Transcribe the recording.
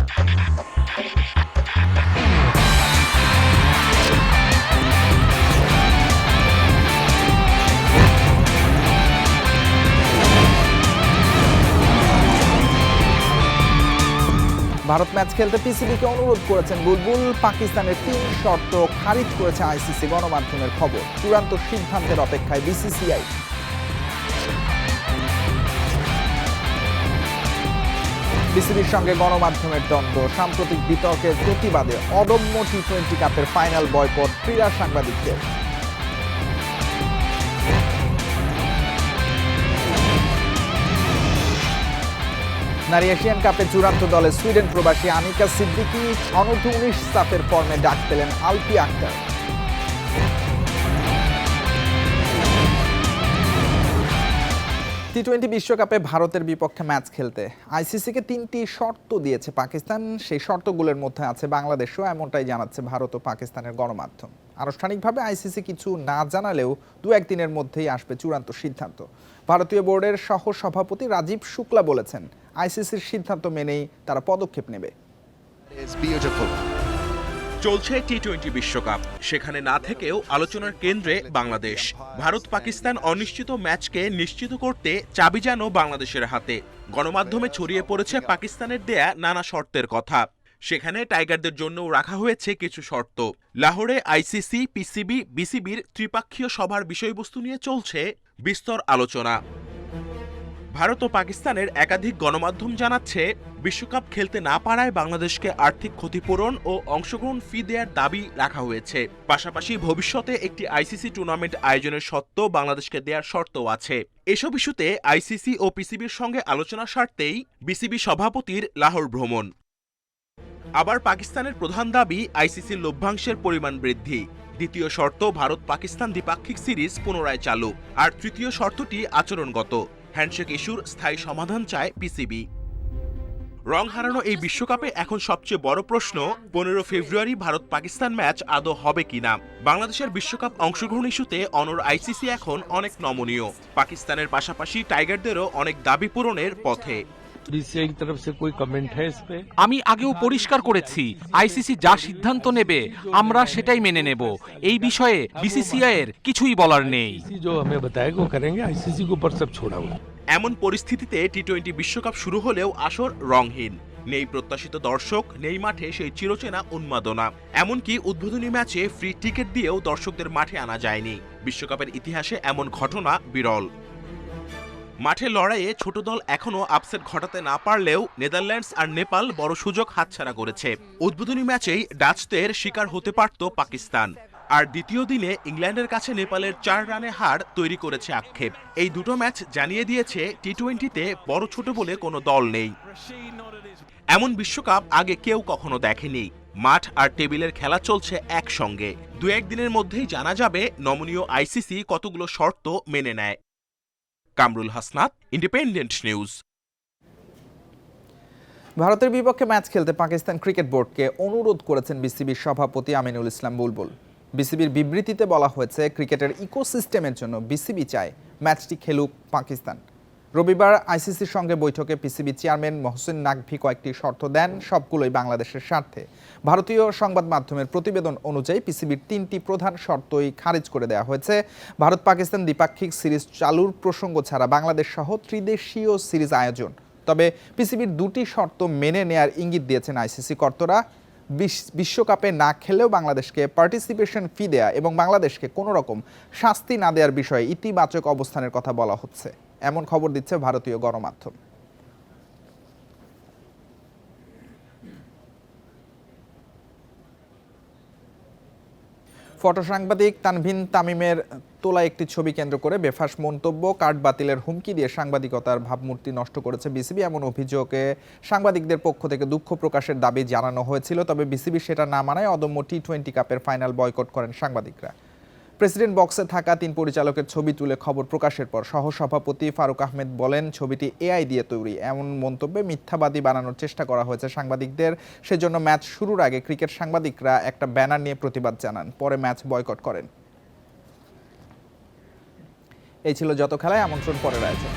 Bharat match খেলতে পিসিবিকে অনুরোধ করেছেন বুলবুল। পাকিস্তানের ৩ শর্ত খারিজ করেছে আইসিসি, গণমাধ্যমের খবর। চূড়ান্ত সিদ্ধান্তের অপেক্ষায় বিসিসিআই। বিসিবির সঙ্গে গণমাধ্যমের দ্বন্দ্ব, সাম্প্রতিক বিতর্কের প্রতিবাদে অদম্য টি-20 কাপের ফাইনাল বয়কট ক্রীড়া সাংবাদিকদের। নারী এশিয়ান কাপে চূড়ান্ত দলে সুইডেন প্রবাসী আনিকা সিদ্দিকী। অনূর্ধ্ব-19 সাফের ফর্মে ডাক পেলেন আলপি আক্তার। টি-20 বিশ্বকাপে ভারতের বিপক্ষে ম্যাচ খেলতে আইসিসিকে 3টি শর্ত দিয়েছে পাকিস্তান। সেই শর্তগুলোর মধ্যে আছে বাংলাদেশও, এমনটাই জানাচ্ছে ভারত ও পাকিস্তানের গণমাধ্যম। আনুষ্ঠানিকভাবে আইসিসি কিছু না জানালেও 2-1 দিনের মধ্যেই আসবে চূড়ান্ত সিদ্ধান্ত। ভারতীয় বোর্ডের সহ সভাপতি রাজীব শুক্লা বলেছেন, আইসিসির সিদ্ধান্ত মেনেই তারা পদক্ষেপ নেবে। চলছে টি-20 বিশ্বকাপ, সেখানে না থেকেও আলোচনার কেন্দ্রে বাংলাদেশ। ভারত পাকিস্তান অনিশ্চিত ম্যাচকে নিশ্চিত করতে চাবি যেন বাংলাদেশের হাতে। গণমাধ্যমে ছড়িয়ে পড়েছে পাকিস্তানের দেয়া নানা শর্তের কথা। সেখানে টাইগারদের জন্যও রাখা হয়েছে কিছু শর্ত। লাহোরে আইসিসি, পিসিবি, বিসিবির ত্রিপাক্ষীয় সভার বিষয়বস্তু নিয়ে চলছে বিস্তর আলোচনা। ভারত ও পাকিস্তানের একাধিক গণমাধ্যম জানাচ্ছে, বিশ্বকাপ খেলতে না পারায় বাংলাদেশকে আর্থিক ক্ষতিপূরণ ও অংশগ্রহণ ফি দেওয়ার দাবি রাখা হয়েছে। পাশাপাশি ভবিষ্যতে একটি আইসিসি টুর্নামেন্ট আয়োজনের সত্ত্ব বাংলাদেশকে দেওয়ার শর্তও আছে। এসব ইস্যুতে আইসিসি ও পিসিবির সঙ্গে আলোচনা স্বার্থেই বিসিবি সভাপতির লাহোর ভ্রমণ। আবার পাকিস্তানের প্রধান দাবি আইসিসির লভ্যাংশের পরিমাণ বৃদ্ধি। দ্বিতীয় শর্ত, ভারত পাকিস্তান দ্বিপাক্ষিক সিরিজ পুনরায় চালু। আর তৃতীয় শর্তটি আচরণগত, হ্যান্ডশেক ইস্যুর স্থায়ী সমাধান চায় পিসিবি। রং হারানো এই বিশ্বকাপে এখন সবচেয়ে বড় প্রশ্ন, 15 ফেব্রুয়ারি ভারত পাকিস্তান ম্যাচ আদৌ হবে কিনা। বাংলাদেশের বিশ্বকাপ অংশগ্রহণ ইস্যুতে অনড় আইসিসি এখন অনেক নমনীয়। পাকিস্তানের পাশাপাশি টাইগারদেরও অনেক দাবি পূরণের পথে। আমি আগেও পরিষ্কার করেছি, আইসিসি যা সিদ্ধান্ত নেবে আমরা সেটাই মেনে নেব। এই বিষয়ে বিসিসিআই এর কিছুই বলার নেই। এমন পরিস্থিতিতে টি-20 বিশ্বকাপ শুরু হলেও আসর রংহীন। নেই প্রত্যাশিত দর্শক, নেই মাঠে সেই চিরচেনা উন্মাদনা। এমনকি উদ্বোধনী ম্যাচে ফ্রি টিকিট দিয়েও দর্শকদের মাঠে আনা যায়নি। বিশ্বকাপের ইতিহাসে এমন ঘটনা বিরল। মাঠে লড়াইয়ে ছোট দল এখনো আপসেট ঘটাতে না পারলেও নেদারল্যান্ডস আর নেপাল বড় সুযোগ হাতছাড়া করেছে। উদ্বোধনী ম্যাচেই ডাচদের শিকার হতে পারত পাকিস্তান। আর দ্বিতীয় দিনে ইংল্যান্ডের কাছে নেপালের 4 রানে হার তৈরি করেছে আক্ষেপ। এই দুটো ম্যাচ জানিয়ে দিয়েছে টি-20তে বড় ছোট বলে কোনো দল নেই। এমন বিশ্বকাপ আগে কেউ কখনো দেখেনি। মাঠ আর টেবিলের খেলা চলছে একসঙ্গে। 2-1 দিনের মধ্যেই জানা যাবে নমনীয় আইসিসি কতগুলো শর্ত মেনে নেয়। Kamrul Hasnat, independent news. ভারতের বিপক্ষে ম্যাচ খেলতে পাকিস্তান ক্রিকেট বোর্ডকে অনুরোধ করেছেন বিসিবির সভাপতি আমিনুল ইসলাম বুলবুল। বিসিবির বিবৃতিতে বলা হয়েছে, ক্রিকেটের ইকোসিস্টেমের জন্য বিসিবি চায় ম্যাচটি খেলুক পাকিস্তান। রবিবার আইসিসির সঙ্গে বৈঠকে পিসিবি চেয়ারম্যান মহসিন নাকভি কয়েকটি শর্ত দেন, সবগুলোই বাংলাদেশের স্বার্থে। ভারতীয় সংবাদ মাধ্যমের প্রতিবেদন অনুযায়ী পিসিবির 3টি প্রধান শর্তই খারিজ করে দেওয়া হয়েছে। ভারত পাকিস্তান দ্বিপাক্ষিক সিরিজ চালুর প্রসঙ্গ ছাড়া বাংলাদেশ সহ ত্রিদেশীয় সিরিজ আয়োজন। তবে পিসিবির 2টি শর্ত মেনে নেয়ার ইঙ্গিত দিয়েছেন আইসিসি কর্তারা। বিশ্বকাপে না খেলেও বাংলাদেশকে পার্টিসিপেশন ফি দেয়া এবং বাংলাদেশকে কোনো রকম শাস্তি না দেওয়ার বিষয়ে ইতিবাচক অবস্থানের কথা বলা হচ্ছে, এমন খবর দিচ্ছে ভারতীয় গণমাধ্যম। ফটো সাংবাদিক তানভিন তামিমের তোলা একটি ছবি কেন্দ্র করে বেফাঁস মন্তব্য, কার্ড বাতিলের হুমকি দিয়ে সাংবাদিকতার ভাবমূর্তি নষ্ট করেছে বিসিবি, এমন অভিযোগে সাংবাদিকদের পক্ষ থেকে দুঃখ প্রকাশের দাবি জানানো হয়েছিল। তবে বিসিবি সেটা না মানায় অদম্য টি-20 কাপের ফাইনাল বয়কট করেন সাংবাদিকরা। প্রেসিডেন্ট বক্সে থাকা 3 পরিচালকের ছবি তুলে খবর প্রকাশের পর সহসভাপতি ফারুক আহমেদ বলেন, ছবিটি এআই দিয়ে তৈরি। এমন মন্তব্যে মিথ্যাবাদী বানানোর চেষ্টা করা হয়েছে সাংবাদিকদের। সেজন্য ম্যাচ শুরুর আগে ক্রিকেট সাংবাদিকরা একটা ব্যানার নিয়ে প্রতিবাদ জানান, পরে ম্যাচ বয়কট করেন। এই ছিল যত খেলায় আমন্ত্রণ, পরের আয়োজন।